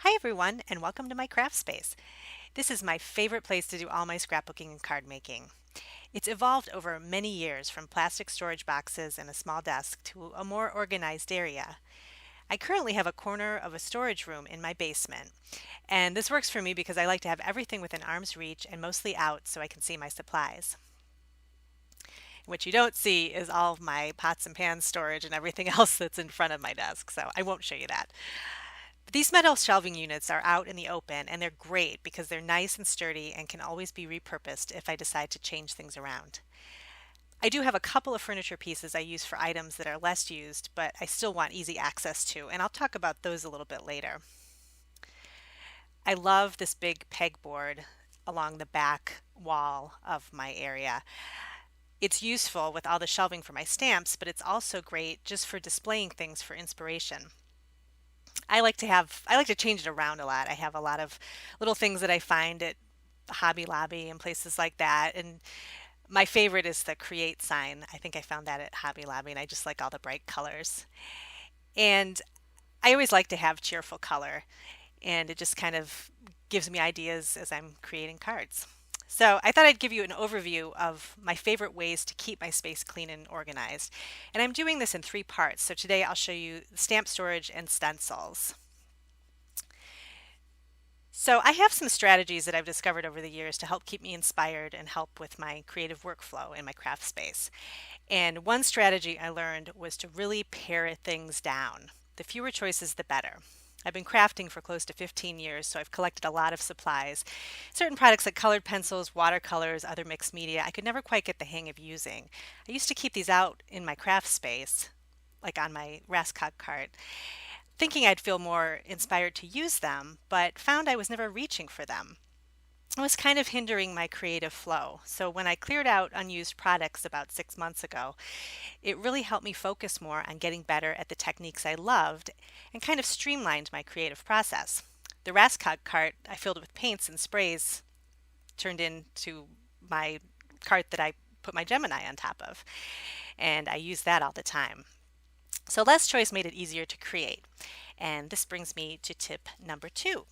Hi everyone, and welcome to my craft space. This is my favorite place to do all my scrapbooking and card making. It's evolved over many years from plastic storage boxes and a small desk to a more organized area. I currently have a corner of a storage room in my basement, and this works for me because I like to have everything within arm's reach and mostly out so I can see my supplies. What you don't see is all of my pots and pans storage and everything else that's in front of my desk, so I won't show you that. These metal shelving units are out in the open and they're great because they're nice and sturdy and can always be repurposed if I decide to change things around. I do have a couple of furniture pieces I use for items that are less used, but I still want easy access to, and I'll talk about those a little bit later. I love this big pegboard along the back wall of my area. It's useful with all the shelving for my stamps, but it's also great just for displaying things for inspiration. I like to change it around a lot. I have a lot of little things that I find at Hobby Lobby and places like that. And my favorite is the create sign. I think I found that at Hobby Lobby and I just like all the bright colors. And I always like to have cheerful color and it just kind of gives me ideas as I'm creating cards. So I thought I'd give you an overview of my favorite ways to keep my space clean and organized. And I'm doing this in three parts. So today I'll show you stamp storage and stencils. So I have some strategies that I've discovered over the years to help keep me inspired and help with my creative workflow in my craft space. And one strategy I learned was to really pare things down. The fewer choices, the better. I've been crafting for close to 15 years, so I've collected a lot of supplies. Certain products like colored pencils, watercolors, other mixed media, I could never quite get the hang of using. I used to keep these out in my craft space, like on my Raskog cart, thinking I'd feel more inspired to use them, but found I was never reaching for them. It was kind of hindering my creative flow. So when I cleared out unused products about 6 months ago, it really helped me focus more on getting better at the techniques I loved and kind of streamlined my creative process. The Raskog cart I filled with paints and sprays turned into my cart that I put my Gemini on top of, and I use that all the time. So less choice made it easier to create. And this brings me to tip number 2.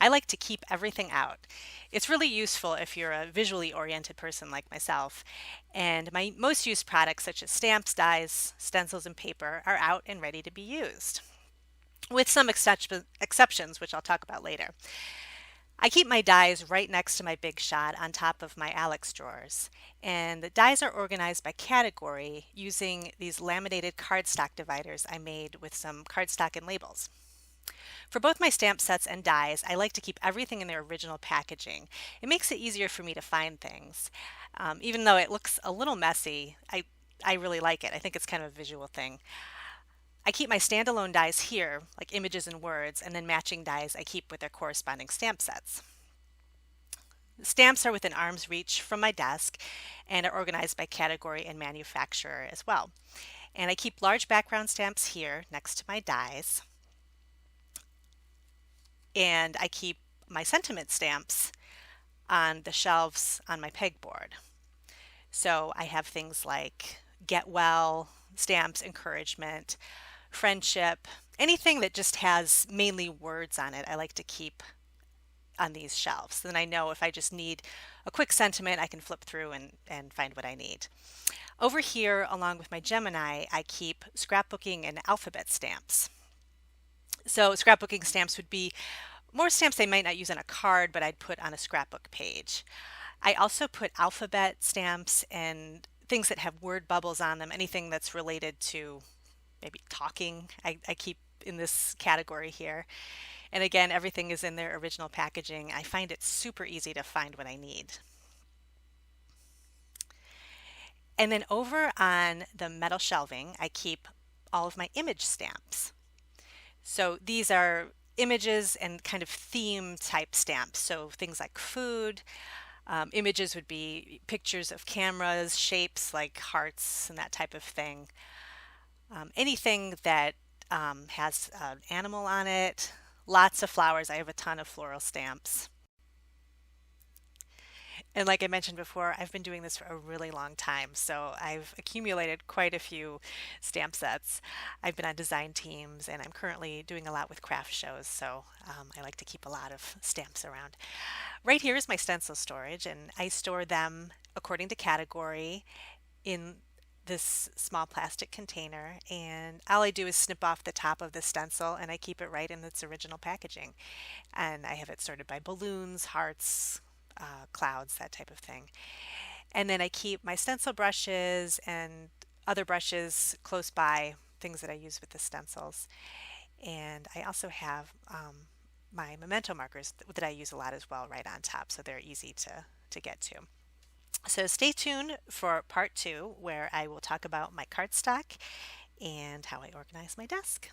I like to keep everything out. It's really useful if you're a visually oriented person like myself. And my most used products such as stamps, dies, stencils, and paper are out and ready to be used, with some exceptions, which I'll talk about later. I keep my dies right next to my Big Shot on top of my Alex drawers. And the dies are organized by category using these laminated cardstock dividers I made with some cardstock and labels. For both my stamp sets and dies, I like to keep everything in their original packaging. It makes it easier for me to find things. Even though it looks a little messy, I really like it. I think it's kind of a visual thing. I keep my standalone dies here, like images and words, and then matching dies I keep with their corresponding stamp sets. Stamps are within arm's reach from my desk and are organized by category and manufacturer as well. And I keep large background stamps here next to my dies. And I keep my sentiment stamps on the shelves on my pegboard. So I have things like get well, stamps, encouragement, friendship, anything that just has mainly words on it, I like to keep on these shelves. Then I know if I just need a quick sentiment, I can flip through and find what I need. Over here, along with my Gemini, I keep scrapbooking and alphabet stamps. So scrapbooking stamps would be more stamps they might not use on a card, but I'd put on a scrapbook page. I also put alphabet stamps and things that have word bubbles on them, anything that's related to maybe talking, I keep in this category here. And again, everything is in their original packaging. I find it super easy to find what I need. And then over on the metal shelving, I keep all of my image stamps. So these are images and kind of theme type stamps. So things like food. Images would be pictures of cameras, shapes like hearts and that type of thing. Anything that has an animal on it, lots of flowers. I have a ton of floral stamps. And like I mentioned before, I've been doing this for a really long time, so I've accumulated quite a few stamp sets. I've been on design teams, and I'm currently doing a lot with craft shows, so I like to keep a lot of stamps around. Right here is my stencil storage, and I store them according to category in this small plastic container, and all I do is snip off the top of the stencil and I keep it right in its original packaging. And I have it sorted by balloons, hearts, clouds, that type of thing. And then I keep my stencil brushes and other brushes close by, things that I use with the stencils. And I also have my memento markers that I use a lot as well right on top, so they're easy to get to. So stay tuned for part two, where I will talk about my cardstock and how I organize my desk.